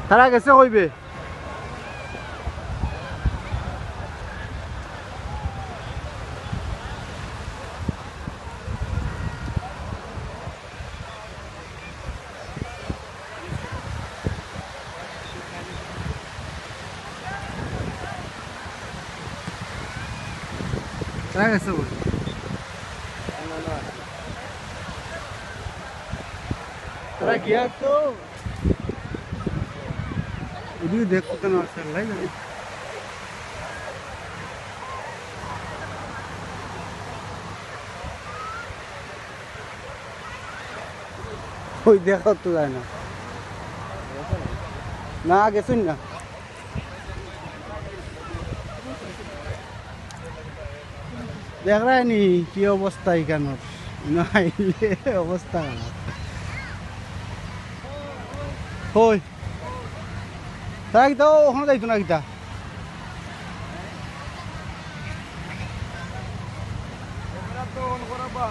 তারা গেছে কইবে তারা গেছে কই তারা গিয়া তো এদিকে দেখো কেন আসছে ভাই না ওই দেখো তো যায় না না গেছুন না দেখ রায়নি কি অবস্থা এখানোর নাইলে অবস্থা খারাপ হই তারা কিতা ওখানে যাইতো না কিতা তো অন করাবা